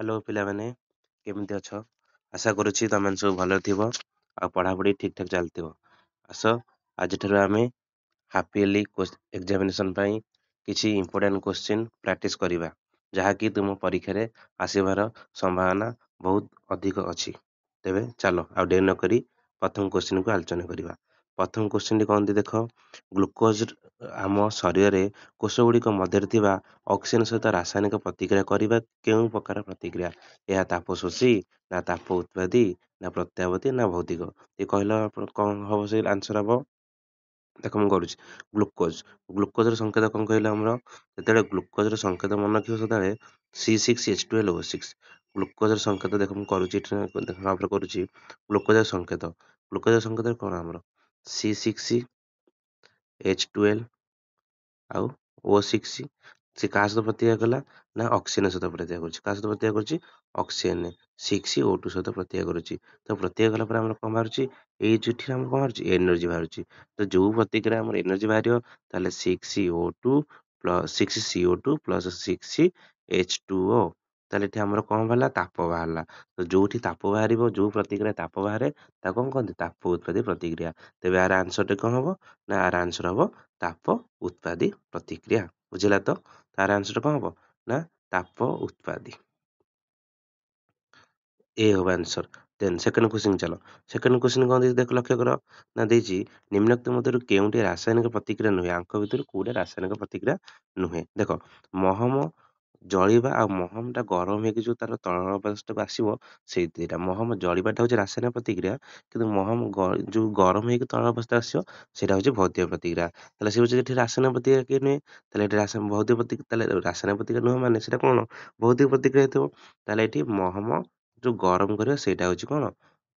Hello ପିଲାମାନେ, କେମିତି ଅଛ? ଆଶା କରୁଛି ତମେ ସବୁ ଭଲରେ ଥିବ ଆଉ ପଢ଼ାପଢ଼ି ଠିକ୍ ଠାକ୍ ଚାଲିଥିବ। ଆସ ଆଜିଠାରୁ ଆମେ ହାଫ୍ ଇୟର୍ଲି ଏକ୍ଜାମିନେସନ୍ ପାଇଁ କିଛି ଇମ୍ପୋର୍ଟାଣ୍ଟ କୋଶ୍ଚିନ୍ ପ୍ରାକ୍ଟିସ୍ କରିବା, ଯାହାକି ତୁମ ପରୀକ୍ଷାରେ ଆସିବାର ସମ୍ଭାବନା ବହୁତ ଅଧିକ ଅଛି। ତେବେ ଚାଲ ଆଉ ଡେରି ନକରି ପ୍ରଥମ କୋଶ୍ଚିନ୍କୁ ଆଲୋଚନା କରିବା। ପ୍ରଥମ କୋଶ୍ଚିନ୍ଟି କହନ୍ତି ଦେଖ, ଗ୍ଲୁକୋଜ୍ ଆମ ଶରୀରରେ କୋଷଗୁଡ଼ିକ ମଧ୍ୟରେ ଥିବା ଅକ୍ସିଜେନ୍ ସହିତ ରାସାୟନିକ ପ୍ରତିକ୍ରିୟା କରିବା କେଉଁ ପ୍ରକାର ପ୍ରତିକ୍ରିୟା? ଏହା ତାପ ଶୋଷୀ, ନା ତାପ ଉତ୍ପାଦୀ, ନା ପ୍ରତ୍ୟାବର୍ତ୍ତୀ, ନା ଭୌତିକ? ଏ କହିଲ କ'ଣ ହବ? ସେ ଆନ୍ସର ହବ। ଦେଖ ମୁଁ କରୁଛି। ଗ୍ଲୁକୋଜର ସଂକେତ କ'ଣ କହିଲେ ଆମର? ଯେତେବେଳେ ଗ୍ଲୁକୋଜର ସଂକେତ ମନେ ରଖିବ ସେତେବେଳେ C6H12O6। ଗ୍ଲୁକୋଜର ସଂକେତ ଦେଖ ମୁଁ କରୁଛି, ଭାବରେ କରୁଛି। ଗ୍ଲୁକୋଜର ସଂକେତ କ'ଣ ଆମର? C6H12 ଆଉ O6। ସେ କାହା ସହିତ ପ୍ରତିକ୍ରିୟା କଲା? ନା ଅକ୍ସିଜେନ ସହିତ ପ୍ରତିକ୍ରିୟା କରୁଛି। କାହା ସହିତ ପ୍ରତିକ୍ରିୟା କରୁଛି? ଅକ୍ସିଜେନ। 6O2 ସହିତ ପ୍ରତିକ୍ରିୟା କରୁଛି। ତ ପ୍ରତିକ୍ରିୟା କଲା ପରେ ଆମର କ'ଣ ବାହାରୁଛି? ଏଇ ଯୋଉଠି ଆମର କ'ଣ ବାହାରୁଛି? ଏନର୍ଜି ବାହାରୁଛି। ତ ଯୋଉ ପ୍ରତିକ୍ରିୟା ଆମର ଏନର୍ଜି ବାହାରିବ, ତାହେଲେ 6CO2 ପ୍ଲସ୍ 6H2O। ତାହେଲେ ଏଠି ଆମର କ'ଣ ବାହାରିଲା? ତାପ ବାହାରିଲା। ତ ଯୋଉଠି ତାପ ବାହାରିବ, ଯୋଉ ପ୍ରତିକ୍ରିୟା ତାପ ବାହାରେ, ତାକୁ କ'ଣ କହନ୍ତି? ତାପ ଉତ୍ପାଦୀ ପ୍ରତିକ୍ରିୟା। ତେବେ ଆର ଆନ୍ସରଟି କ'ଣ ହବ? ନା ଆର ଆନ୍ସର ହବ ତାପ ଉତ୍ପାଦୀ ପ୍ରତିକ୍ରିୟା। ବୁଝିଲା ତ? ତାର ଆନ୍ସର କ'ଣ ହବ? ନା ତାପ ଉତ୍ପାଦୀ। ଏ ହବ ଆନ୍ସର। ଦେନ୍ ସେକେଣ୍ଡ କ୍ୱେଶ୍ଚିନ୍ ଚାଲ। ସେକେଣ୍ଡ କ୍ୱେଶ୍ଚିନ୍ କ'ଣ ଦେଇଛି ଦେଖ, ଲକ୍ଷ୍ୟ କର। ନା ଦେଇଛି ନିମ୍ନୋକ୍ତ ମଧ୍ୟରୁ କେଉଁଟି ରାସାୟନିକ ପ୍ରତିକ୍ରିୟା ନୁହେଁ? ଆଙ୍କ ଭିତରୁ କୋଉଟା ରାସାୟନିକ ପ୍ରତିକ୍ରିୟା ନୁହେଁ? ଦେଖ, ମହମ ଜଳିବା ଆଉ ମହମଟା ଗରମ ହେଇକି ଯୋଉ ତାର ତରଳ ଅବସ୍ଥାକୁ ଆସିବ, ସେଇ ଦୁଇଟା। ମହମ ଜଳିବାଟା ହଉଛି ରାସାୟନିକ ପ୍ରତିକ୍ରିୟା, କିନ୍ତୁ ମହମ ଯୋଉ ଗରମ ହେଇକି ତରଳ ଅବସ୍ଥା ଆସିବ, ସେଇଟା ହଉଛି ଭୌତିକ ପ୍ରତିକ୍ରିୟା। ତାହେଲେ ସେ ହଉଛି ଏଠି ରାସାୟନିକ ପ୍ରତିକ୍ରିୟା କିଏ ନୁହେଁ? ତାହେଲେ ଏଠି ଭୌତିକ ପ୍ରତିକ୍ରିୟା, ତାହେଲେ ରାସାୟନିକ ପ୍ରତିକ୍ରିୟା ନୁହେଁ ମାନେ ସେଇଟା କ'ଣ? ଭୌତିକ ପ୍ରତିକ୍ରିୟା ହେଇଥିବ। ତାହେଲେ ଏଠି ମହମ ଯୋଉ ଗରମ କରିବ ସେଇଟା ହଉଛି କ'ଣ?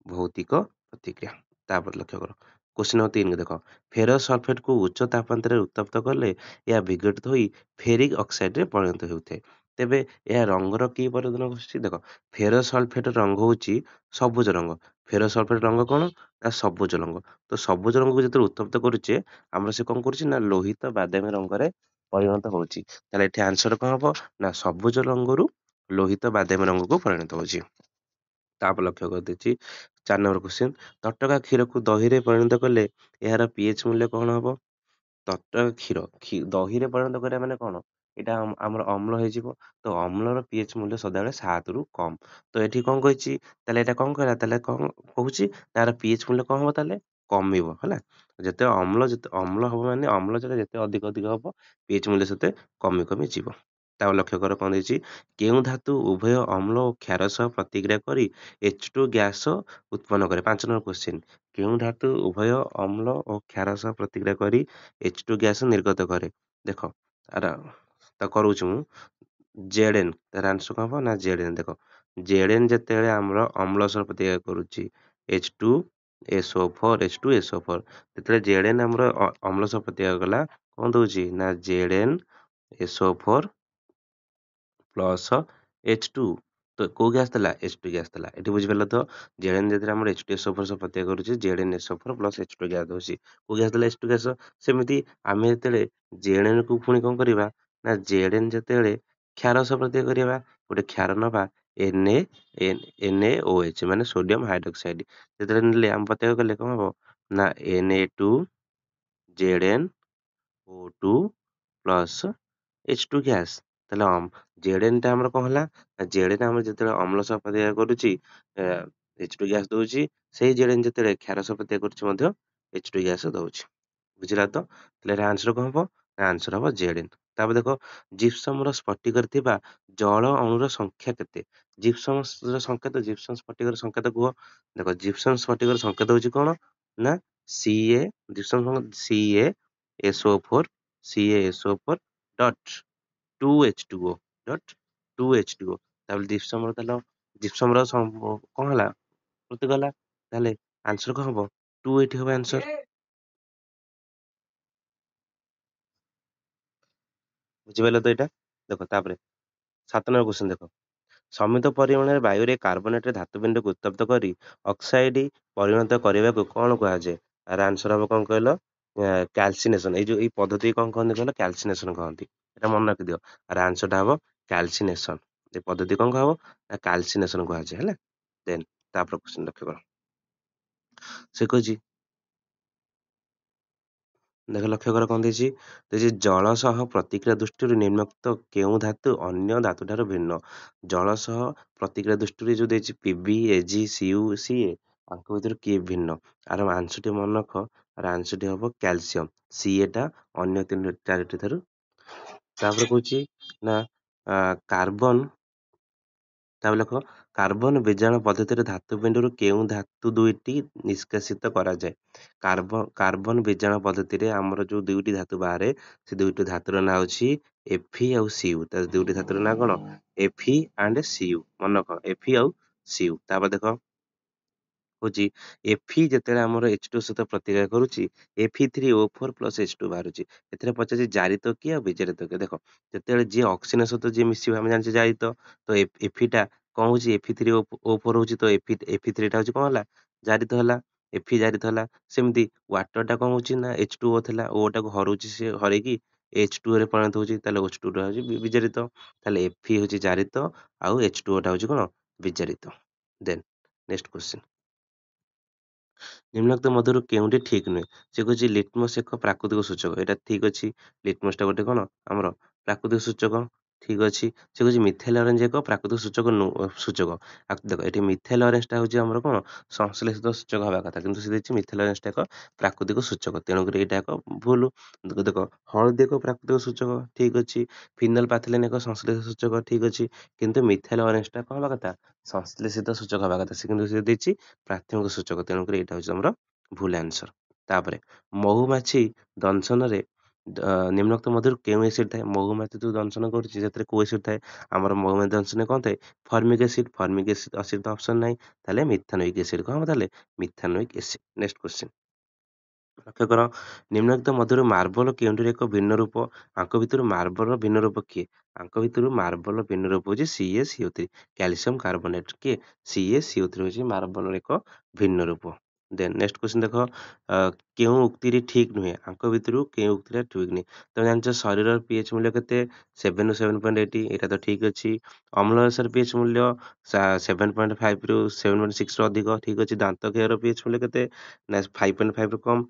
ଭୌତିକ ପ୍ରତିକ୍ରିୟା। ତାପରେ ଲକ୍ଷ୍ୟ କର, କ୍ୱେଶ୍ଚିନ୍ ନମ୍ବର 3 ଦେଖ। ଫେରସ୍ ସଲଫେଟକୁ ଉଚ୍ଚ ତାପମାତ୍ରାରେ ଉତ୍ତପ୍ତ କଲେ ଏହା ବିଘଟିତ ହୋଇ ଫେରିକ ଅକ୍ସାଇଡରେ ପରିଣତ ହେଉଥାଏ। ତେବେ ଏହା ରଙ୍ଗର କି ପରିବର୍ତ୍ତନ ଘଟୁଛି? ଦେଖ, ଫେରସ୍ ସଲଫେଟ ରଙ୍ଗ ହଉଛି ସବୁଜ ରଙ୍ଗ। ଫେରସ୍ ସଲଫେଟ ରଙ୍ଗ କ'ଣ? ନା ସବୁଜ ରଙ୍ଗ। ତ ସବୁଜ ରଙ୍ଗକୁ ଯେତେବେଳେ ଉତ୍ତପ୍ତ କରୁଛେ, ଆମର ସେ କ'ଣ କରୁଛି? ନା ଲୋହିତ ବାଦାମୀ ରଙ୍ଗରେ ପରିଣତ ହଉଛି। ତାହେଲେ ଏଠି ଆନ୍ସର କ'ଣ ହବ? ନା ସବୁଜ ରଙ୍ଗରୁ ଲୋହିତ ବାଦାମୀ ରଙ୍ଗକୁ ପରିଣତ ହଉଛି। ତାପରେ ଲକ୍ଷ୍ୟ କରିଦେଇଛି 4 ନମ୍ବର କ୍ୱେଶ୍ଚିନ୍। ତଟକା କ୍ଷୀରକୁ ଦହିରେ ପରିଣତ କଲେ ଏହାର pH ମୂଲ୍ୟ କ'ଣ ହବ? ତଟକା କ୍ଷୀର ଦହିରେ ପରିଣତ କରିବା ମାନେ କ'ଣ? ଏଇଟା ଆମର ଅମ୍ଳ ହେଇଯିବ। ତ ଅମ୍ଳର pH ମୂଲ୍ୟ ସଦାବେଳେ 7ରୁ କମ୍। ତ ଏଠି କ'ଣ କହିଛି? ତାହେଲେ ଏଇଟା କ'ଣ କହିଲା? ତାହେଲେ କ'ଣ କହୁଛି? ତାର pH ମୂଲ୍ୟ କ'ଣ ହବ? ତାହେଲେ କମିବ। ହେଲା, ଯେତେ ଅମ୍ଳ ହବ ମାନେ ଅମ୍ଳ ଯେତେ ଅଧିକ ହବ, pH ମୂଲ୍ୟ ସେତେ କମି କମି ଯିବ। ତାପରେ ଲକ୍ଷ୍ୟ କର କ'ଣ ଦେଇଛି? କେଉଁ ଧାତୁ ଉଭୟ ଅମ୍ଳ ଓ କ୍ଷାର ସହ ପ୍ରତିକ୍ରିୟା କରି H2 ଗ୍ୟାସ ଉତ୍ପନ୍ନ କରେ? 5 ନମ୍ବର କ୍ୱେଶ୍ଚିନ୍। କେଉଁ ଧାତୁ ଉଭୟ ଅମ୍ଳ ଓ କ୍ଷାର ସହ ପ୍ରତିକ୍ରିୟା କରି H2 ଗ୍ୟାସ ନିର୍ଗତ କରେ? ଦେଖ, ତା କରୁଛି ମୁଁ। Zn, ତାର ଆନ୍ସର କ'ଣ ହବ? ନା Zn। ଦେଖ, Zn ଯେତେବେଳେ ଆମର ଅମ୍ଳ ସହ ପ୍ରତିକ୍ରିୟା କରୁଛି H2SO4, ଯେତେବେଳେ Zn ଆମର ଅମ୍ଳ ସହ ପ୍ରତିକ୍ରିୟା କଲା, କ'ଣ ଦଉଛି? ନା ZnSO4 ପ୍ଲସ୍ H2। ତ କୋଉ ଗ୍ୟାସ୍ ଥିଲା? H2 ଗ୍ୟାସ୍ ଥିଲା। ଏଠି ବୁଝିପାରିଲ ତ? Zn ଯେତେବେଳେ ଆମର H2SO4 ସହ ପ୍ରତିକ୍ରିୟା କରୁଛି, ZnSO4 ପ୍ଲସ୍ H2 ଗ୍ୟାସ୍ ଦେଉଛି। କୋଉ ଗ୍ୟାସ୍ ଥିଲା? H2 gas. ସେମିତି ଆମେ ଯେତେବେଳେ Zn କୁ ପୁଣି କ'ଣ କରିବା? ନା Zn ଯେତେବେଳେ କ୍ଷାର ସହ ପ୍ରତିକ୍ରିୟା କରିବା, ଗୋଟେ କ୍ଷାର ନେବା NaOH ମାନେ ସୋଡ଼ିୟମ ହାଇଡ୍ରୋକ୍ସାଇଡ୍। ଯେତେବେଳେ ନେଲେ ଆମେ ପ୍ରତିକ୍ରିୟା କଲେ କ'ଣ ହବ? ନା Na2ZnO2 ପ୍ଲସ୍ H2 ଗ୍ୟାସ୍। ତାହେଲେ Zn ଟା ଆମର କ'ଣ ହେଲା? ନା Zn ଆମର ଯେତେବେଳେ ଅମ୍ଳ ସହ ପ୍ରତିକ୍ରିୟା କରୁଛି, H2 ଗ୍ୟାସ୍ ଦଉଛି। ସେଇ Zn ଯେତେବେଳେ କ୍ଷାର ସହ ପ୍ରତିକ୍ରିୟା କରୁଛି ମଧ୍ୟ H2 ଗ୍ୟାସ୍ ଦଉଛି। ବୁଝିଲା ତ? ତାହେଲେ ଏହାର ଆନ୍ସର କ'ଣ ହବ? ନା ଆନ୍ସର ହବ Zn। ତାପରେ ଦେଖ, ଜିପ୍ସମର ସ୍ଫଟିକରେ ଥିବା ଜଳ ଅଣୁର ସଂଖ୍ୟା କେତେ? ଜିପ୍ସମ ସ୍ଫଟିକର ସଂକେତ କୁହ। ଦେଖ, ଜିପ୍ସମ ସ୍ଫଟିକର ସଂକେତ ହଉଛି କ'ଣ? ନା CaSO4 ଡଟ୍ 2H2O। ତାପରେ ଜିପ୍ସମର କ'ଣ ହେଲା? ପ୍ରତି ଗଲା। ତାହେଲେ ଆନ୍ସର କ'ଣ ହବ? 2 ଏଠି ହବ ଆନ୍ସର। ବୁଝିପାରିଲ ତ ଏଇଟା? ଦେଖ, ତାପରେ 7 ନମ୍ବର କ୍ୱେଶ୍ଚିନ୍ ଦେଖ। ସୀମିତ ପରିମାଣରେ ବାୟୁରେ କାର୍ବୋନେଟରେ ଧାତୁବିଣ୍ଡୁକୁ ଉତ୍ତପ୍ତ କରି ଅକ୍ସାଇଡ୍ ପରିଣତ କରିବାକୁ କ'ଣ କୁହାଯାଏ? ଆର ଆନ୍ସର ହବ କ'ଣ କହିଲ? କ୍ୟାଲସିନେସନ୍। ଏଇ ପଦ୍ଧତି କ'ଣ କହନ୍ତି କହିଲ? କ୍ୟାଲସିନେସନ୍ କହନ୍ତି। ଏଟା ମନେ ରଖିଦିଅ। ଆର ଆନ୍ସରଟା ହବ କ୍ୟାଲସିନେସନ୍। ଏ ପଦ୍ଧତି କଣ କୁହାହବ? ନା କାଲସିନେସନ କୁହାଯାଏ ହେଲା। ଦେନ୍ ତାପରେ କ୍ୱେଶ୍ଚିନ୍ ଲକ୍ଷ୍ୟ କର। ସେ କହିଛି ଦେଖ ଲକ୍ଷ୍ୟ କର କଣ ଦେଇଛି? ଦେଇଛି ଜଳ ସହ ପ୍ରତିକ୍ରିୟା ଦୃଷ୍ଟିରୁ ନିମ୍ନୋକ୍ତ କେଉଁ ଧାତୁ ଅନ୍ୟ ଧାତୁ ଠାରୁ ଭିନ୍ନ? ଜଳ ସହ ପ୍ରତିକ୍ରିୟା ଦୃଷ୍ଟିରୁ ଯୋଉ ଦେଇଛି ପିବି, ଏଜି, ସିୟୁ, ସିଏ ଆଙ୍କ ଭିତରୁ କିଏ ଭିନ୍ନ? ଆର ଆନ୍ସରଟି ମନେ ରଖ, ଆର ଆନ୍ସରଟି ହବ କ୍ୟାଲସିୟମ। ସିଏଟା ଅନ୍ୟ ଚାରିଟି ଠାରୁ। ତାପରେ କହୁଛି ନା କାର୍ବନ, ତାପରେ ଲେଖ କାର୍ବନ ବିଜାରଣ ପଦ୍ଧତିରେ ଧାତୁ ପିଣ୍ଡରୁ କେଉଁ ଧାତୁ ଦୁଇଟି ନିଷ୍କାସିତ କରାଯାଏ? କାର୍ବନ ବିଜାରଣ ପଦ୍ଧତିରେ ଆମର ଯୋଉ ଦୁଇଟି ଧାତୁ ବାହାରେ, ସେ ଦୁଇଟି ଧାତୁର ନାଁ ହଉଛି ଏଫି ଆଉ ସିୟୁ। ତା ଦୁଇଟି ଧାତୁର ନାଁ କଣ? ଏଫି ଆଣ୍ଡ ସିୟୁ। ମନେ ରଖ ଏଫି ଆଉ ସିୟୁ। ତାପରେ ଦେଖ ହଉଛି ଏଫି ଯେତେବେଳେ ଆମର H2 ସହିତ ପ୍ରତିକ୍ରିୟା କରୁଛି Fe3O4+H2 ବାହାରୁଛି। ଏଥିରେ ପଚାରୁଛି ଜାରିତ କିଏ ଆଉ ବିଜାରିତ କିଏ? ଦେଖ ଯେତେବେଳେ ଯିଏ ଅକ୍ସିଜେନ ସହିତ ଯିଏ ମିଶିବ ଆମେ ଜାଣିଛେ ଜାରିତ, ତ ଏଫିଟା କଣ ହଉଛି Fe3O4 ହଉଛି, ତ ଏଫି3ଟା ହଉଛି କଣ ହେଲା? ଜାରିତ ହେଲା। ଏଫି ଜାରିତ ହେଲା। ସେମିତି ୱାଟର ଟା କଣ ହଉଛି ନା H2O ଥିଲା, ଓ ଟାକୁ ହରଉଛି, ସେ ହରେଇକି H2O ରେ ପରିଣତ ହଉଛି, ତାହେଲେ H2 ଟା ହଉଛି ବିଜାରିତ। ତାହେଲେ ଏଫି ହଉଛି ଜାରିତ ଆଉ H2O ଟା ହଉଛି କଣ? ବିଜାରିତ। ଦେନ୍ ନେକ୍ସଟ କ୍ୱେଶ୍ଚିନ୍, ନିମ୍ନୋକ୍ତ ମଧ୍ୟରୁ କେଉଁଟି ଠିକ୍ ନୁହେଁ? ସେ କହୁଛି ଲିଟମସ୍ ଏକ ପ୍ରାକୃତିକ ସୂଚକ, ଏଇଟା ଠିକ୍ ଅଛି। ଲିଟମସ୍ ଟା ଗୋଟେ କଣ ଆମର ପ୍ରାକୃତିକ ସୂଚକ, ଠିକ୍ ଅଛି। ସେ କହୁଛି ମିଥାଇଲ ଅରେଞ୍ଜ ଏକ ପ୍ରାକୃତିକ ସୂଚକ। ଦେଖ ଏଠି ମିଥାଇଲ ଅରେଞ୍ଜ ଟା ହଉଛି ଆମର କଣ ସଂଶ୍ଲେଷିତ ସୂଚକ ହବା କଥା, କିନ୍ତୁ ସେ ଦେଇଛି ମିଥାଇଲ ଅରେଞ୍ଜ ଟା ଏକ ପ୍ରାକୃତିକ ସୂଚକ, ତେଣୁକରି ଏଇଟା ଏକ ଭୁଲ। ଦେଖ ହଳଦୀ ଏକ ପ୍ରାକୃତିକ ସୂଚକ, ଠିକ୍ ଅଛି। ଫିନଲ ପାଥିଲେନ ଏକ ସଂଶ୍ଲେଷିତ ସୂଚକ, ଠିକ୍ ଅଛି। କିନ୍ତୁ ମିଥାଇଲ ଅରେଞ୍ଜ ଟା କଣ ହବା କଥା? ସଂଶ୍ଲେଷିତ ସୂଚକ ହବା କଥା, ସେ କିନ୍ତୁ ସେ ଦେଇଛି ପ୍ରାଥମିକ ସୂଚକ, ତେଣୁକରି ଏଇଟା ହଉଛି ଆମର ଭୁଲ ଆନ୍ସର। ତାପରେ ମହୁମାଛି ଦଂଶନରେ ନିମ୍ନୋକ୍ତ ମଧ୍ୟରୁ କେଉଁ ଏସିଡ ଥାଏ? ମହୁମାଛି ଯୋଉ ଦଂଶନ କରୁଛି ସେଥିରେ କୋଉ ଏସିଡ ଥାଏ? ଆମର ମହୁମାଛି ଦଂଶନରେ କଣ ଥାଏ? Formic acid. ଫର୍ମିକ ଏସିଡ ତ ଅପସନ ନାହିଁ, ତାହେଲେ ମିଥାନୋଇକ ଏସିଡ। କଣ ହବ ତାହେଲେ? ମିଥାନୋଇକ ଏସିଡ। ନେକ୍ସଟ କ୍ୱେଶ୍ଚିନ୍ ଲକ୍ଷ୍ୟ କର, ନିମ୍ନୋକ୍ତ ମଧ୍ୟରୁ ମାର୍ବଲ କେଉଁଟିର ଏକ ଭିନ୍ନ ରୂପ? ଆଙ୍କ ଭିତରୁ ମାର୍ବଲର ଭିନ୍ନ ରୂପ କିଏ? ଆଙ୍କ ଭିତରୁ ମାର୍ବଲର ଭିନ୍ନ ରୂପ ହଉଛି CaCO3, କ୍ୟାଲସିୟମ କାର୍ବୋନେଟ। କିଏ? CaCO3 ହଉଛି ମାର୍ବଲର ଏକ ଭିନ୍ନ ରୂପ। ଦେନ୍ ନେକ୍ସଟ କ୍ୱେଶ୍ଚିନ୍ ଦେଖ, କେଉଁ ଉକ୍ତିଟି ଠିକ୍ ନୁହେଁ? ଆଙ୍କ ଭିତରୁ କେଉଁ ଉକ୍ତିଟା ଠିକ୍ ନୁହେଁ? ତମେ ଜାଣିଛ ଶରୀରର ପିଏଚ୍ ମୂଲ୍ୟ କେତେ? 7 ରୁ 7.8, ଏଇଟା ତ ଠିକ୍ ଅଛି। ଅମ୍ଳରସର ପିଏଚ୍ ମୂଲ୍ୟ 7.5 ରୁ 7.6 ରୁ ଅଧିକ, ଠିକ୍ ଅଛି। ଦାନ୍ତ କେୟର ପିଏଚ୍ ମୂଲ୍ୟ କେତେ? ନା 5.5 ରୁ କମ୍।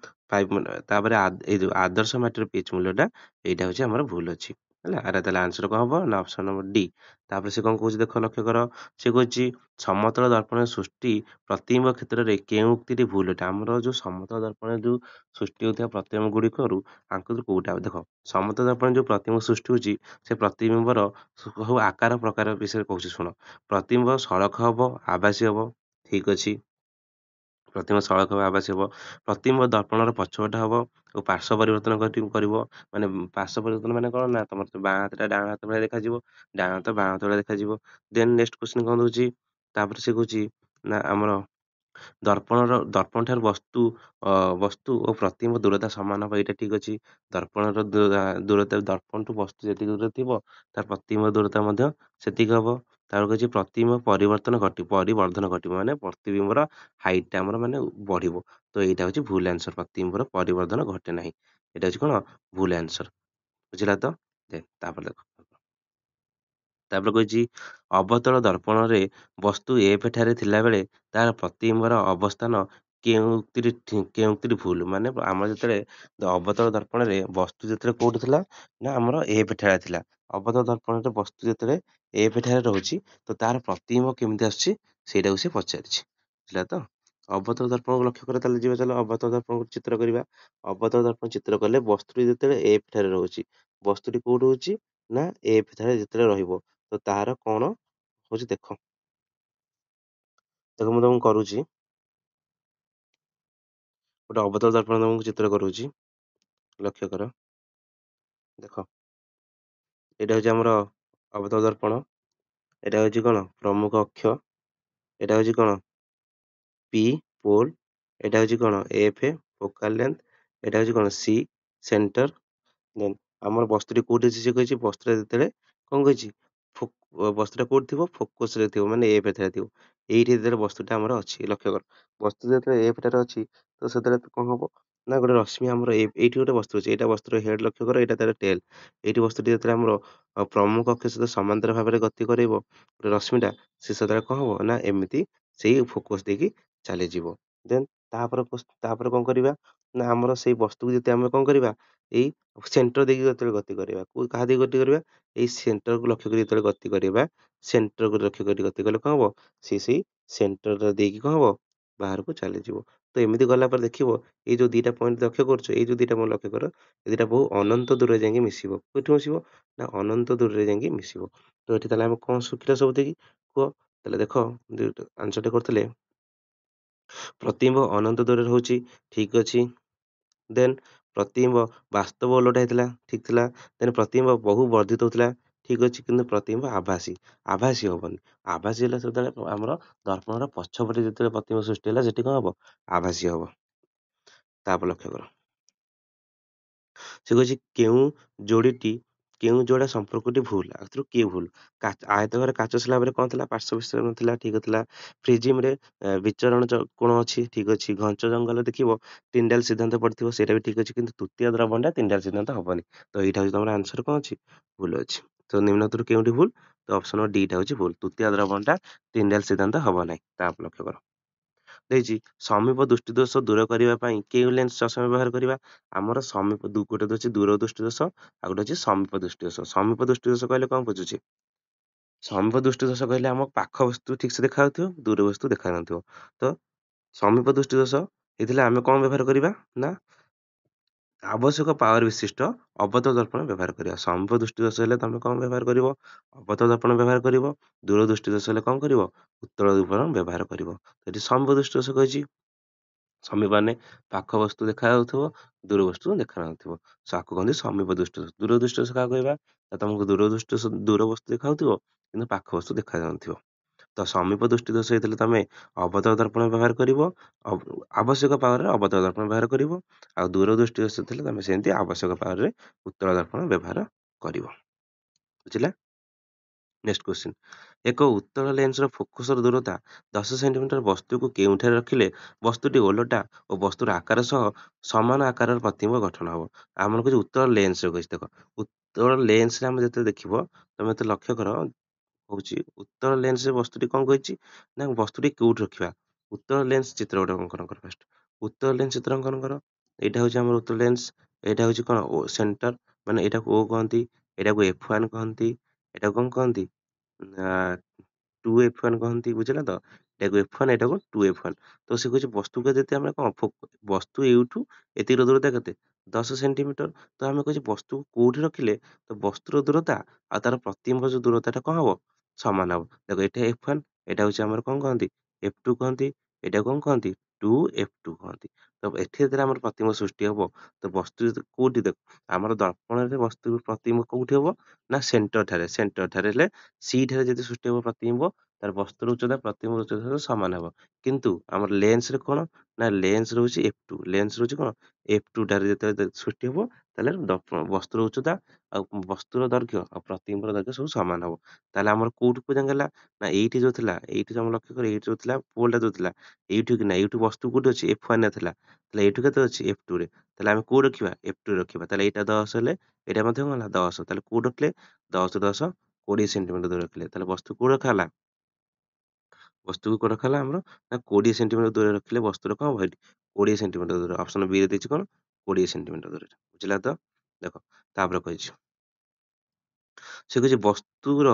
ତାପରେ ଏଇ ଯୋଉ ଆଦର୍ଶ ମାଟିର ପିଏଚ୍ ମୂଲ୍ୟଟା, ଏଇଟା ହଉଛି ଆମର ଭୁଲ ଅଛି ହେଲା। ଆରେ ତାହେଲେ ଆନ୍ସର କଣ ହବ? ନା ଅପସନ ନମ୍ବର ଡି। ତାପରେ ସେ କଣ କହୁଛି ଦେଖ ଲକ୍ଷ୍ୟ କର, ସେ କହୁଛି ସମତଳ ଦର୍ପଣର ସୃଷ୍ଟି ପ୍ରତିବିମ୍ବ କ୍ଷେତ୍ରରେ କେଉଁ ଉକ୍ତିଟି ଭୁଲ? ଏଟା ଆମର ଯୋଉ ସମତଳ ଦର୍ପଣରେ ଯୋଉ ସୃଷ୍ଟି ହଉଥିବା ପ୍ରତିବିମ୍ବ ଗୁଡ଼ିକରୁ ଆଙ୍କ ଭିତରୁ କୋଉଟା? ଦେଖ ସମତଳ ଦର୍ପଣରେ ଯୋଉ ପ୍ରତିବିମ୍ବ ସୃଷ୍ଟି ହଉଛି, ସେ ପ୍ରତିବିମ୍ବର ସବୁ ଆକାର ପ୍ରକାର ବିଷୟରେ କହୁଛି ଶୁଣ। ପ୍ରତିବିମ୍ବ ସଳଖ ହବ, ଆଭାସୀ ହବ, ଠିକ୍ ଅଛି। ପ୍ରତିବିମ୍ବ ସଳଖ ହବ, ଆଭାସୀ ହବ। ପ୍ରତିବିମ୍ବ ଦର୍ପଣର ପଛପଟ ହବ ଓ ପାର୍ଶ୍ଵ ପରିବର୍ତ୍ତନ କରିବ। ମାନେ ପାର୍ଶ୍ଵ ପରିବର୍ତ୍ତନ ମାନେ କଣ? ନା ତମର ବାଁ ହାତଟା ଡାହାଣ ହାତ ଭଳିଆ ଦେଖାଯିବ, ଡାହାଣ ହାତ ବାଁ ହାତ ଭଳିଆ ଦେଖାଯିବ। ଦେନ୍ ନେକ୍ସଟ କ୍ୱେଶ୍ଚିନ୍ କଣ ଦଉଛି? ତାପରେ ସେ କହୁଛି ନା ଆମର ଦର୍ପଣ ଠାରୁ ବସ୍ତୁ ଓ ପ୍ରତିବିମ୍ବ ଦୂରତା ସମାନ ହବ, ଏଇଟା ଠିକ୍ ଅଛି। ଦର୍ପଣର ଦୂରତା, ଦର୍ପଣଠୁ ବସ୍ତୁ ଯେତିକି ଦୂରରେ ଥିବ ତାର ପ୍ରତିବିମ୍ବ ଦୂରତା ମଧ୍ୟ ସେତିକି ହବ। ତାପରେ କହୁଛି ପ୍ରତିବିମ୍ବ ପରିବର୍ଦ୍ଧନ ଘଟିବ, ମାନେ ପ୍ରତିବିମ୍ବର ହାଇଟ୍ ଟା ଆମର ମାନେ ବଢିବ। ତ ଏଇଟା ହଉଛି ଭୁଲ ଆନ୍ସର, ପ୍ରତିବିମ୍ବର ପରିବର୍ଦ୍ଧନ ଘଟେ ନାହିଁ। ଏଇଟା ହଉଛି କଣ? ଭୁଲ ଆନ୍ସର। ବୁଝିଲା ତ? ତାପରେ ଦେଖ, ତାପରେ କହିଛି ଅବତଳ ଦର୍ପଣରେ ବସ୍ତୁ F ଠାରେ ଥିଲାବେଳେ ତାର ପ୍ରତିବିମ୍ବର ଅବସ୍ଥାନ କେଉଁ ଉକ୍ତିଟି ଭୁଲ? ମାନେ ଆମର ଯେତେବେଳେ ଅବତଳ ଦର୍ପଣରେ ବସ୍ତୁ ଯେତେବେଳେ କୋଉଠି ଥିଲା, ନା ଆମର F ଠାରେ ଥିଲା। ଅବତଳ ଦର୍ପଣରେ ବସ୍ତୁ ଯେତେବେଳେ F ଠାରେ ରହୁଛି, ତ ତାର ପ୍ରତିବିମ୍ବ କେମିତି ଆସୁଛି ସେଇଟାକୁ ସେ ପଚାରିଛି। ବୁଝିଲା ତ? ଅବତଳ ଦର୍ପଣକୁ ଲକ୍ଷ୍ୟ କର, ତାହେଲେ ଯିବା ଚାଲ ଅବତଳ ଦର୍ପଣକୁ ଚିତ୍ର କରିବା। ଅବତଳ ଦର୍ପଣ ଚିତ୍ର କଲେ ବସ୍ତୁଟି ଯେତେବେଳେ F ଠାରେ ରହୁଛି, ବସ୍ତୁଟି କୋଉଠି ହଉଛି ନା F ଠାରେ ଯେତେବେଳେ ରହିବ, ତ ତାହାର କଣ ହଉଛି ଦେଖ। ଦେଖ ମୁଁ ତମକୁ କରୁଛି ଗୋଟେ ଅବତଳ ଦର୍ପଣ, ତମକୁ ଚିତ୍ର କରୁଛି, ଲକ୍ଷ୍ୟ କର। ଦେଖ ଏଇଟା ହଉଛି ଆମର ଅବତଳ ଦର୍ପଣ, ଏଇଟା ହଉଛି କଣ ପ୍ରମୁଖ ଅକ୍ଷ, ଏଇଟା ହଉଛି କଣ P ପୋଲ, ଏଇଟା ହଉଛି କଣ F ଫୋକାଲ ଲେନ୍ଥ, ଏଇଟା ହଉଛି କଣ C ସେଣ୍ଟର। ଦେନ୍ ଆମର ବସ୍ତୁଟି କୋଉଠି ଅଛି? ସେ କହିଛି ବସ୍ତୁଟା ଯେତେବେଳେ କଣ କହିଛି, ବସ୍ତୁଟା କୋଉଠି ଥିବ? ଫୋକସ ରେ ଥିବ, ମାନେ F ଠାରେ ଥିବ। ଏଇଠି ଯେତେବେଳେ ବସ୍ତୁଟା ଆମର ଅଛି, ଲକ୍ଷ୍ୟ କର ବସ୍ତୁ ଯେତେବେଳେ F ଠାରେ ଅଛି, ତ ସେତେବେଳେ କଣ ହବ? ନା ଗୋଟେ ରଶ୍ମି ଆମର ଏଇଠି ଗୋଟେ ବସ୍ତୁ ଅଛି, ଏଇଟା ବସ୍ତୁର ହେଡ୍ ଲକ୍ଷ୍ୟ କର, ଏଇଟା ତାର ଟେଲ୍। ଏଇଠି ବସ୍ତୁଟି ଯେତେବେଳେ ଆମର ପ୍ରମୁଖ ଅକ୍ଷ ସହିତ ସମାନ୍ତର ଭାବରେ ଗତି କରିବ ଗୋଟେ ରଶ୍ମିଟା, ସେ ସେତେବେଳେ କଣ ହବ ନା ଏମିତି ସେଇ ଫୋକସ୍ ଦେଇକି ଚାଲିଯିବ। ଦେନ୍ ତାପରେ କଣ କରିବା ନା ଆମର ସେଇ ବସ୍ତୁକୁ ଯଦି ଆମେ କଣ କରିବା, ଏଇ ସେଣ୍ଟର ଦେଇକି ଯେତେବେଳେ ଗତି କରିବା, କାହା ଦେଇକି ଗତି କରିବା, ଏଇ ସେଣ୍ଟରକୁ ଲକ୍ଷ୍ୟ କରି ଯେତେବେଳେ ଗତି କରିବା, ସେଣ୍ଟରକୁ ଲକ୍ଷ୍ୟ କରି ଗତି କଲେ କଣ ହବ, ସିଏ ସେଇ ସେଣ୍ଟର ଦେଇକି କଣ ହବ ବାହାରକୁ ଚାଲିଯିବ। ତ ଏମିତି ଗଲା ପରେ ଦେଖିବ ଏଇ ଯୋଉ ଦିଟା ପଏଣ୍ଟ ଲକ୍ଷ୍ୟ କରୁଛ, ଏଇ ଯୋଉ ଦିଟା ପଏଣ୍ଟ ଲକ୍ଷ୍ୟ କର, ଏ ଦିଟା ବହୁ ଅନନ୍ତ ଦୂରରେ ଯାଇକି ମିଶିବ। କୋଉଠି ମିଶିବ ନା ଅନନ୍ତ ଦୂରରେ ଯାଇକି ମିଶିବ। ତ ଏଠି ତାହେଲେ ଆମେ କଣ ଶିଖିଲା ସବୁ ଦେଖି କୁହ। ତାହେଲେ ଦେଖ ଆନ୍ସରଟା କରିଥିଲେ ପ୍ରତିବିମ୍ବ ଅନନ୍ତ ଦୂରରେ ହଉଛି ଠିକ ଅଛି। ଦେନ୍ ପ୍ରତିବିମ୍ବ ବାସ୍ତବ ଓଲଟା ହେଇଥିଲା ଠିକ ଥିଲା। ଦେନ୍ ପ୍ରତିବିମ୍ବ ବହୁ ବର୍ଦ୍ଧିତ ହଉଥିଲା ଠିକ ଅଛି, କିନ୍ତୁ ପ୍ରତିବିମ୍ବ ଆଭାସୀ ଆଭାସୀ ହବନି। ଆଭାସୀ ହେଲା ସେତେବେଳେ ଆମର ଦର୍ପଣର ପଛପଟେ ଯେତେବେଳେ ପ୍ରତିବିମ୍ବ ସୃଷ୍ଟି ହେଲା ସେଠି କଣ ହବ ଆଭାସୀ ହବ। ତାପରେ ଲକ୍ଷ୍ୟ କର, ସେ କହୁଛି କେଉଁ ଯୋଡ଼ା ସମ୍ପର୍କଟି ଭୁଲ, ଆଥିରୁ କିଏ ଭୁଲ। ଆୟତଘର କାଚ ସ୍ଲାବରେ କଣ ଥିଲା, ପାର୍ଶ୍ୱ ବିସ୍ତୀର୍ଣ୍ଣ ଥିଲା ଠିକ ଥିଲା। ପ୍ରିଜିମରେ ବିଚରଣ କୋଣ ଅଛି ଠିକ ଅଛି। ଘଞ୍ଚ ଜଙ୍ଗଲ ଦେଖିବ ଟିଣ୍ଡାଲ ସିଦ୍ଧାନ୍ତ ପଡିଥିବ, ସେଇଟା ବି ଠିକ ଅଛି, କିନ୍ତୁ ତୃତୀୟ ଦ୍ରବଣଟା ଟିଣ୍ଡାଲ ସିଦ୍ଧାନ୍ତ ହବନି। ତ ଏଇଟା ହଉଛି ତମର ଆନ୍ସର କଣ ଅଛି, ଭୁଲ ଅଛି। ତ ନିମ୍ନରୁ କେଉଁଠି ଭୁଲ, ତ ଅପସନ ଡିଟା ହଉଛି ଭୁଲ, ତୃତୀୟ ଦ୍ରବଣଟା ଟିଣ୍ଡାଲ ସିଦ୍ଧାନ୍ତ ହବ ନାହିଁ। ତାପରେ ଲକ୍ଷ୍ୟ କର, ଦେଇଛି ସମୀପ ଦୃଷ୍ଟି ଦୋଷ ଦୂର କରିବା ପାଇଁ କେଉଁ ଲେନ୍ସ ଚଷମା ବ୍ୟବହାର କରିବା। ଆମର ଗୋଟେ ଅଛି ଦୂର ଦୃଷ୍ଟି ଦୋଷ, ଆଉ ଗୋଟେ ଅଛି ସମୀପ ଦୃଷ୍ଟି ଦୋଷ। ସମୀପ ଦୃଷ୍ଟି ଦୋଷ କହିଲେ କଣ ବୁଝୁଛି, ସମୀପ ଦୃଷ୍ଟି ଦୋଷ କହିଲେ ଆମ ପାଖ ବସ୍ତୁ ଠିକ ସେ ଦେଖା ଯାଉଥିବ, ଦୂର ବସ୍ତୁ ଦେଖା ଯାଉଥିବ। ତ ସମୀପ ଦୃଷ୍ଟି ଦୋଷ ହେଇଥିଲେ ଆମେ କଣ ବ୍ୟବହାର କରିବା ନା ଆବଶ୍ୟକ ପାୱାର ବିଶିଷ୍ଟ ଅବତଳ ଦର୍ପଣ ବ୍ୟବହାର କରିବା। ସମୀପ ଦୃଷ୍ଟି ଦୋଷ ହେଲେ ତମେ କଣ ବ୍ୟବହାର କରିବ, ଅବତଳ ଦର୍ପଣ ବ୍ୟବହାର କରିବ। ଦୂର ଦୃଷ୍ଟି ଦୋଷ ହେଲେ କଣ କରିବ, ଉତ୍ତଳ ଦର୍ପଣ ବ୍ୟବହାର କରିବ। ଏଠି ସମୀପ ଦୃଷ୍ଟି ଦୋଷ କହିଛି, ସମୀପ ମାନେ ପାଖ ବସ୍ତୁ ଦେଖା ଯାଉଥିବ, ଦୂର ବସ୍ତୁ ଦେଖା ଯାଉଥିବ, ଆକୁ କହନ୍ତି ସମୀପ ଦୃଷ୍ଟି ଦୋଷ। ଦୂର ଦୃଷ୍ଟି ଦୋଷ କାହାକୁ କହିବା, ତମକୁ ଦୂର ବସ୍ତୁ ଦେଖାଯାଉଥିବ କିନ୍ତୁ ପାଖ ବସ୍ତୁ ଦେଖା ଯାଉଥିବ। ତ ସମୀପ ଦୃଷ୍ଟି ଦୋଷ ହେଇଥିଲେ ତମେ ଅବତଳ ଦର୍ପଣ ବ୍ୟବହାର କରିବ, ଆବଶ୍ୟକ ପାୱାରରେ ଅବତଳ ଦର୍ପଣ ବ୍ୟବହାର କରିବ। ଆଉ ଦୂର ଦୃଷ୍ଟି ଦୋଷ ଥିଲେ ତମେ ସେମିତି ଆବଶ୍ୟକ ପାୱାରରେ ଉତ୍ତଳ ଦର୍ପଣ ବ୍ୟବହାର କରିବ। ବୁଝିଲା। ନେକ୍ସଟ କ୍ୱେଶ୍ଚିନ୍, ଏକ ଉତ୍ତଳ ଲେନ୍ସର ଫୋକସର ଦୂରତା 10 ସେଣ୍ଟିମିଟର ବସ୍ତୁକୁ କେଉଁଠାରେ ରଖିଲେ ବସ୍ତୁଟି ଓଲଟା ଓ ବସ୍ତୁର ଆକାର ସହ ସମାନ ଆକାରର ପ୍ରତିବିମ୍ବ ଗଠନ ହବ। ଆମର କିଛି ଉତ୍ତଳ ଲେନ୍ସରେ କହିଛି, ଦେଖ ଉତ୍ତଳ ଲେନ୍ସରେ ଆମେ ଯେତେବେଳେ ଦେଖିବ, ତମେ ଏତେ ଲକ୍ଷ୍ୟ କର ହଉଛି ଉତ୍ତଳ ଲେନ୍ସରେ ବସ୍ତୁଟି କଣ କହିଛି ନା ବସ୍ତୁଟି କୋଉଠି ରଖିବା। ଉତ୍ତଳ ଲେନ୍ସ ଚିତ୍ର ଗୋଟେ ଅଙ୍କନ କର ଫାଷ୍ଟ। ଉତ୍ତଳ ଲେନ୍ସ ଚିତ୍ର ଅଙ୍କନ କର, ଏଇଟା ହଉଛି ଆମର ଉତ୍ତଳ ଲେନ୍ସ, ଏଇଟା ହଉଛି କଣ ଓ ସେଣ୍ଟର, ମାନେ ଏଇଟାକୁ ଓ କହନ୍ତି, ଏଇଟାକୁ F1 କହନ୍ତି, ଏଇଟାକୁ କଣ କହନ୍ତି ନା 2F1 କହନ୍ତି। ବୁଝିଲା ତ, ଏଟାକୁ F1 ଏଟାକୁ 2F1। ତ ସେ କହୁଛି ବସ୍ତୁକୁ ଯଦି ଆମେ କଣ ବସ୍ତୁ ଏଇଠୁ ଏତିକିର ଦୂରତା କେତେ 10 ସେଣ୍ଟିମିଟର। ତ ଆମେ କହୁଛେ ବସ୍ତୁକୁ କୋଉଠି ରଖିଲେ ତ ବସ୍ତୁର ଦୂରତା ଆଉ ତାର ପ୍ରତିବିମ୍ବ ଯୋଉ ଦୂରତାଟା କଣ ହବ ସମାନ ହବ। ଦେଖ ଏଇଟା F1, ଏଇଟା ହଉଛି ଆମର କଣ କହନ୍ତି F2 କହନ୍ତି, ଏଇଟା କଣ କହନ୍ତି 2F2 କହନ୍ତି। ତ ଏଠି ଯେତେବେଳେ ଆମର ପ୍ରତିବିମ୍ବ ସୃଷ୍ଟି ହବ, ତ ବସ୍ତୁ କୋଉଠି ଦେଖ ଆମର ଦର୍ପଣରେ ବସ୍ତୁ ପ୍ରତିବିମ୍ବ କୋଉଠି ହବ ନା ସେଣ୍ଟର ଠାରେ ହେଲେ ସି ଠାରେ ଯଦି ସୃଷ୍ଟି ହବ ପ୍ରତିବିମ୍ବ, ତାର ବସ୍ତୁର ଉଚ୍ଚତା ପ୍ରତିବିମ୍ବ ଉଚ୍ଚତା ସହିତ ସମାନ ହେବ। କିନ୍ତୁ ଆମର ଲେନ୍ସରେ କଣ ନା ଲେନ୍ସ ରହୁଛି F2, ଲେନ୍ସ ରହୁଛି କଣ F2 ଠାରେ ଯେତେବେଳେ ସୃଷ୍ଟି ହବ, ତାହେଲେ ବସ୍ତୁର ଉଚ୍ଚତା ଆଉ ବସ୍ତୁର ଦୈର୍ଘ୍ୟ ଆଉ ପ୍ରତିବିମ୍ବର ଦୈର୍ଘ୍ୟ ସବୁ ସମାନ ହବ। ତାହେଲେ ଆମର କୋଉଠୁ ପର୍ଯ୍ୟନ୍ତ ହେଲା ନା ଏଇଠି ଯୋଉ ଥିଲା, ଏଇଠି ଆମେ ଲକ୍ଷ୍ୟ କରି ଏଇଠି ଯୋଉ ଥିଲା ପୋଲଟା ଯୋଉ ଥିଲା, ଏଇଠୁ କି ନା ଏଇଠୁ ବସ୍ତୁ କୋଉଠି ଅଛି F1 ରେ ଥିଲା, ତାହେଲେ ଏଇଠୁ କେତେ ଅଛି F2 ରେ। ତାହେଲେ ଆମେ କୋଉଠି ରଖିବା F2 ରେ ରଖିବା। ତାହେଲେ ଏଇଟା 10 ହେଲେ ଏଇଟା ମଧ୍ୟ କଣ ହେଲା 10, ତାହେଲେ କୋଉଠି ରଖିଲେ 10 10 20 ସେଣ୍ଟିମିଟର ଦୂରରେ ରଖିଲେ। ତାହେଲେ ବସ୍ତୁ କୋଉଠି ରଖା ହେଲା, ବସ୍ତୁକୁ କୋଉଠି ରଖା ହେଲା ଆମର ନା 20 ସେଣ୍ଟିମିଟର ଦୂରରେ ରଖିଲେ ବସ୍ତୁର କଣ ହବ ଏଠି 20 ସେଣ୍ଟିମିଟର ଦୂର। ଅପସନ ବି ରେ ଦେଇଛି କଣ 20 ସେଣ୍ଟିମିଟର ଦୂରରେ। ବୁଝିଲା ତ, ଦେଖ ତାପରେ କହିଛି, ସେ କହୁଛି ବସ୍ତୁର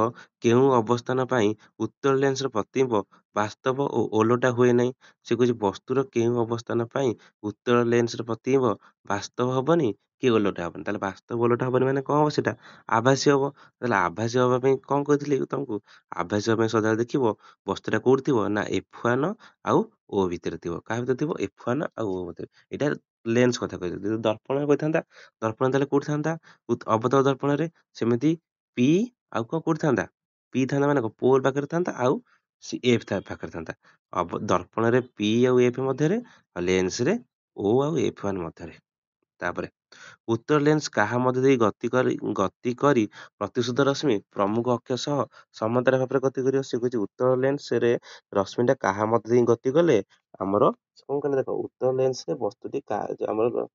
କେଉଁ ଅବସ୍ଥାନ ପାଇଁ ଉତ୍ତର ଲେନ୍ସର ପ୍ରତିବିମ୍ବ ବାସ୍ତବ ଓ ଓଲଟା ହୁଏ ନାହିଁ। ସେ କହୁଛି ବସ୍ତୁର କେଉଁ ଅବସ୍ଥାନ ପାଇଁ ଉତ୍ତର ଲେନ୍ସର ପ୍ରତିବିମ୍ବ ବାସ୍ତବ ହବନି କି ଓଲଟା ହବନି। ତାହେଲେ ବାସ୍ତବ ଓଲଟା ହବନି ମାନେ କଣ ହବ, ସେଟା ଆଭାସୀ ହବ। ତାହେଲେ ଆଭାସୀ ହବା ପାଇଁ କଣ କହିଥିଲି ତମକୁ, ଆଭାସୀ ହବା ପାଇଁ ସଦାବେଳେ ଦେଖିବ ବସ୍ତୁଟା କୋଉଠି ଥିବ ନା F1 ଆଉ O ଭିତରେ ଥିବ। କାହା ଭିତରେ ଥିବ F1 ଆଉ O ଭିତରେ। ଏଇଟା ଲେନ୍ସ କଥା କହିଥିଲି। ଯଦି ଦର୍ପଣ କହିଥାନ୍ତା, ଦର୍ପଣ ତାହେଲେ କୋଉଠି ଥାନ୍ତା ଅବତଳ ଦର୍ପଣରେ, ସେମିତି P ଆଉ କଣ କୋଉଠି ଥାନ୍ତା, P ଥାନ୍ତା ମାନେ କଣ ପୋଲ ପାଖରେ ଥାନ୍ତା, ଆଉ F ପାଖରେ ଥାନ୍ତା। ଦର୍ପଣରେ P ଆଉ F ମଧ୍ୟରେ, ଆଉ ଲେନ୍ସରେ O ଆଉ F1 ମଧ୍ୟରେ। ତାପରେ ଉତ୍ତର ଲେନ୍ସ କାହା ମଧ୍ୟ ଦେଇ ଗତି କରି ପ୍ରତିଶୋଧ ରଶ୍ମି ପ୍ରମୁଖ ଅକ୍ଷ ସହ ସମାନ୍ତର ଭାବରେ ଗତି କରିବ। ସେ କହୁଛି ଉତ୍ତର ଲେନ୍ସରେ ରଶ୍ମିଟା କାହା ମଧ୍ୟ ଦେଇ ଗତି କଲେ ଆମର କଣ କହିଲେ ଦେଖ ଉତ୍ତର ଲେନ୍ସରେ ବସ୍ତୁଟି ଆମର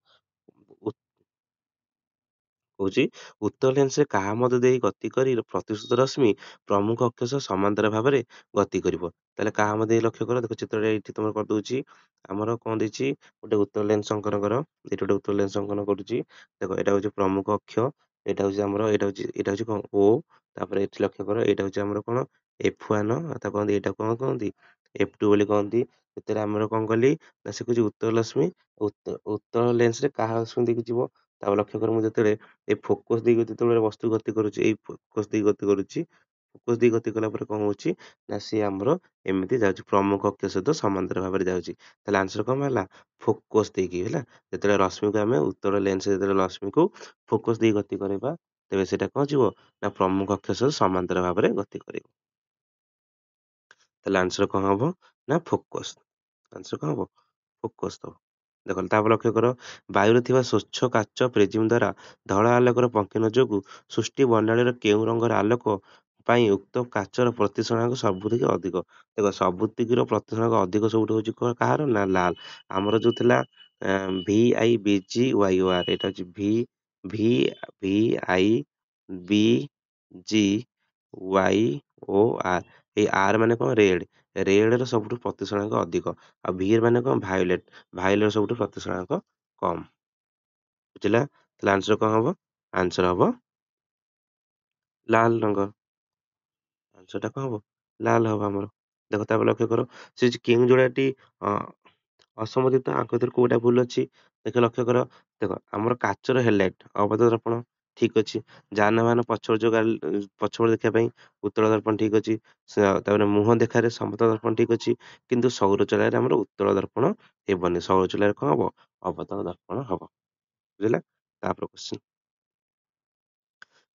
କହୁଛି ଉତ୍ତର ଲେନ୍ସରେ କାହା ମଧ୍ୟ ଦେଇ ଗତି କରି ପ୍ରତିଶତ ରଶ୍ମି ପ୍ରମୁଖ ଅକ୍ଷ ସହ ସମାନ୍ତର ଭାବରେ ଗତି କରିବ। ତାହେଲେ କାହା ମଧ୍ୟ ଦେଇ ଲକ୍ଷ୍ୟ କର ଦେଖ ଚିତ୍ରଟା ଏଇଠି ତମର କରିଦଉଛି। ଆମର କଣ ଦେଇଛି ଗୋଟେ ଉତ୍ତର ଲେନ୍ସ ଅଙ୍କନ କର। ଏଇଠି ଗୋଟେ ଉତ୍ତର ଲେନ୍ସ ଅଙ୍କନ କରୁଛି। ଦେଖ ଏଇଟା ହଉଛି ପ୍ରମୁଖ ଅକ୍ଷ, ଏଇଟା ହଉଛି ଆମର ଏଇଟା ହଉଛି କଣ ଓ, ତାପରେ ଏଠି ଲକ୍ଷ୍ୟ କର ଏଇଟା ହଉଛି ଆମର କଣ F1 ତା କହନ୍ତି, ଏଇଟା କଣ କହନ୍ତି F2 ବୋଲି କହନ୍ତି। ସେଥିରେ ଆମର କଣ କଲି ନା ସେ କହୁଛି ଉତ୍ତର ରଶ୍ମି ଉତ୍ତର ଲେନ୍ସରେ କାହା ରଶ୍ମି ଦେଇକି ଯିବ। ତାପରେ ଲକ୍ଷ୍ୟ କର ମୁଁ ଯେତେବେଳେ ଏଇ ଫୋକସ ଦେଇକି ଯେତେବେଳେ ବସ୍ତୁ ଗତି କରୁଛି, ଏଇ ଫୋକସ ଦେଇକି ଗତି କରୁଛି, ଫୋକସ ଦେଇକି ଗତି କଲା ପରେ କଣ ହଉଛି ନା ସିଏ ଆମର ଏମିତି ଯାଉଛି ପ୍ରମୁଖ ଅକ୍ଷ ସହିତ ସମାନ୍ତର ଭାବରେ ଯାଉଛି। ତାହେଲେ ଆନ୍ସର କଣ ହେଲା ଫୋକସ ଦେଇକି ହେଲା। ଯେତେବେଳେ ରଶ୍ମିକୁ ଆମେ ଉତ୍ତର ଲେନ୍ସ ଯେତେବେଳେ ରଶ୍ମିକୁ ଫୋକସ ଦେଇ ଗତି କରିବା, ତେବେ ସେଇଟା କଣ ଯିବ ନା ପ୍ରମୁଖ ଅକ୍ଷ ସହିତ ସମାନ୍ତର ଭାବରେ ଗତି କରିବ। ତାହେଲେ ଆନ୍ସର କଣ ହବ ନା ଫୋକସ। ଆନ୍ସର କଣ ହବ ଫୋକସ ଦବ। ଦେଖ ତାପରେ ଲକ୍ଷ୍ୟ କର ବାୟୁରେ ଥିବା ସ୍ୱଚ୍ଛ କାଚ ପ୍ରିଜିମ ଦ୍ୱାରା ଧଳା ଆଲୋକର ପଙ୍କନ ଯୋଗୁଁ ସୃଷ୍ଟି ବର୍ଣ୍ଣାଳୀର କେଉଁ ରଙ୍ଗର ଆଲୋକ ପାଇଁ ଉକ୍ତ କାଚର ପ୍ରତିସରାଙ୍କ ସବୁଥିକି ଅଧିକ। ଦେଖ ସବୁତିକିର ପ୍ରତିସରାଙ୍କ ଅଧିକ ସବୁଠୁ ହଉଛି କାହାର ନା ଲାଲ। ଆମର ଯୋଉ ଥିଲା VIBGYOR, ଏଇଟା ହଉଛି V V I B G Y O R. ଏଇ ଆର୍ ମାନେ କଣ ରେଡ୍, ରେଡ୍ ର ସବୁଠୁ ପ୍ରତିସରାଙ୍କ ଅଧିକ। ଆଉ ଭି ମାନେ କଣ ଭାয়োଲେଟ୍, ଭାয়োଲେଟ୍ ର ସବୁଠୁ ପ୍ରତିସରାଙ୍କ କମ୍। ବୁଝିଲା, ତାହେଲେ ଆନ୍ସର କଣ ହବ, ଆନ୍ସର ହବ ଲାଲ ରଙ୍ଗ। ଆନ୍ସରଟା କଣ ହବ ଲାଲ ହବ ଆମର। ଦେଖ ତାପରେ ଲକ୍ଷ୍ୟ କର ସେ କେଉଁ ଯୋଡ଼ାଟି ଅସମତିତ ଆଙ୍କ ଭିତରୁ କୋଉଟା ଭୁଲ ଅଛି। ଦେଖ ଲକ୍ଷ୍ୟ କର ଦେଖ ଆମର କାଚର ହେଡଲାଇଟ ଅବତଳ ଦର୍ପଣ ଠିକ ଅଛି। ଯାନବାହନ ପଛପଟ ଯୋଉ ପଛପଟ ଦେଖିବା ପାଇଁ ଉତ୍ତଳ ଦର୍ପଣ ଠିକ ଅଛି। ତାପରେ ମୁହଁ ଦେଖାରେ ସମତଳ ଦର୍ପଣ ଠିକ ଅଛି। କିନ୍ତୁ ସୌର ଚଲାରେ ଆମର ଉତ୍ତଳ ଦର୍ପଣ ହେବନି, ସୌର ଚଲାରେ କଣ ହବ ଅବତଳ ଦର୍ପଣ ହବ। ବୁଝିଲା, ତାପରେ କ୍ୱେଶ୍ଚନ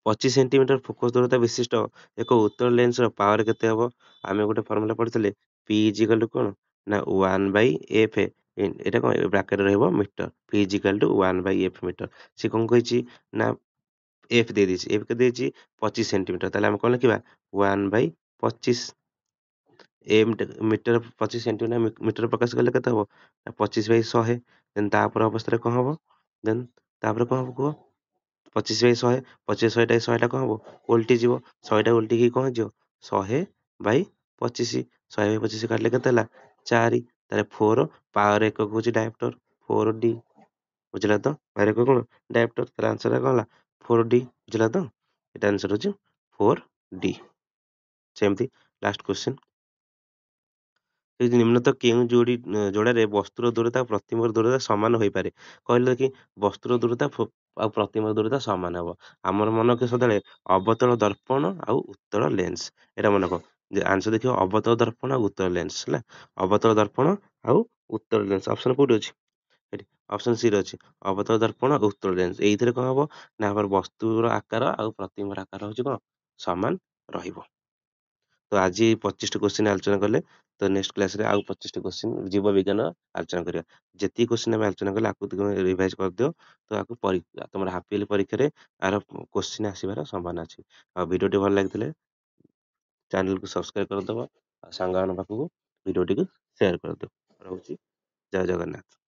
25 ସେଣ୍ଟିମିଟର ଫୋକସ ଦୂରତା ବିଶିଷ୍ଟ ଏକ ଉତ୍ତର ଲେନ୍ସର ପାୱାର କେତେ ହବ। ଆମେ ଗୋଟେ ଫର୍ମୁଲା ପଢିଥିଲେ P ଇଜିକାଲ ଟୁ କଣ ନା 1/f, ଏଇଟା କଣ ବ୍ରାକେଟ ରହିବ metre, P equal to 1/f metre. ସେ କଣ କହିଛି ନା F ଦେଇଦେଇଛି, F କେତେ ଦେଇଛି 25 ସେଣ୍ଟିମିଟର। ତାହେଲେ ଆମେ କଣ ଲେଖିବା 1/25, ମିଟର 25 ସେଣ୍ଟିମିଟର ମିଟର ପ୍ରକାଶ କଲେ କେତେ ହବ ନା 25/100। ଦେନ୍ ତାପରେ ଅବସ୍ଥାରେ କଣ ହବ, ଦେନ୍ ତାପରେ କଣ ହବ କୁହ 25/100, 25 ଶହେଟା କଣ ହବ ଓଲଟି ଯିବ, 100ଟା ଓଲଟିକି କଣ ହେଇଯିବ 100/25, 100/25 କାଟିଲେ କେତେ ହେଲା 4। ତାହେଲେ 4 ପାୱାର ଏକକ ହଉଛି ଡାଇପ୍ଟର 4D। ବୁଝିଲା ତ, ପାୱାର ଏକକ କଣ ଡାଇପ୍ଟର। ତାହେଲେ ଆନ୍ସର କଣ ହେଲା 4D। ବୁଝିଲା ତ, ଏଟା ଆନ୍ସର ହଉଛି 4D। ସେମିତି ଲାଷ୍ଟ କ୍ୱେଶ୍ଚନ ନିମ୍ନତ କେଉଁ ଯୋଡ଼ାରେ ବସ୍ତୁର ଦୂରତା ଓ ପ୍ରତିବିମ୍ବର ଦୂରତା ସମାନ ହୋଇପାରେ। କହିଲେ କି ବସ୍ତୁର ଦୂରତା ଆଉ ପ୍ରତିବିମ୍ବର ଦୂରତା ସମାନ ହବ। ଆମର ମନେ ରଖିବ ସଦାବେଳେ ଅବତଳ ଦର୍ପଣ ଆଉ ଉତ୍ତଳ ଲେନ୍ସ, ଏଇଟା ମନେ ରଖ। ଯେ ଆନ୍ସର ଦେଖିବ ଅବତଳ ଦର୍ପଣ ଆଉ ଉତ୍ତଳ ଲେନ୍ସ ହେଲା। ଅବତଳ ଦର୍ପଣ ଆଉ ଉତ୍ତଳ ଲେନ୍ସ ଅପସନ କୋଉଠି ଅଛି ଏଠି, ଅପସନ ସି ରେ ଅଛି ଅବତଳ ଦର୍ପଣ ଆଉ ଉତ୍ତଳ ଲେନ୍ସ। ଏଇଥିରେ କଣ ହବ ନା ଆମର ବସ୍ତୁର ଆକାର ଆଉ ପ୍ରତିବିମ୍ବର ଆକାର ହଉଛି କଣ ସମାନ ରହିବ। ତ ଆଜି 25ଟି କ୍ୱେଶ୍ଚିନ୍ ଆଲୋଚନା କଲେ, ତ ନେକ୍ସଟ କ୍ଲାସରେ ଆଉ 25ଟି କ୍ୱେଶ୍ଚିନ୍ ଜୀବ ବିଜ୍ଞାନ ଆଲୋଚନା କରିବା। ଯେତିକି କ୍ୱେଶ୍ଚିନ୍ ଆମେ ଆଲୋଚନା କଲେ ଆକୁ ରିଭାଇଜ କରିଦିଅ, ତ ଆକୁ ତମର ହାଫ ଇୟରଲି ପରୀକ୍ଷାରେ ଆର କ୍ୱେଶ୍ଚିନ୍ ଆସିବାର ସମ୍ଭାବନା ଅଛି। ଆଉ ଭିଡ଼ିଓଟି ଭଲ ଲାଗିଥିଲେ ଚ୍ୟାନେଲକୁ ସବସ୍କ୍ରାଇବ କରିଦବ, ଆଉ ସାଙ୍ଗମାନଙ୍କ ପାଖକୁ ଭିଡ଼ିଓଟିକୁ ସେୟାର କରିଦିଅ। ରହୁଛି, ଜୟ ଜଗନ୍ନାଥ।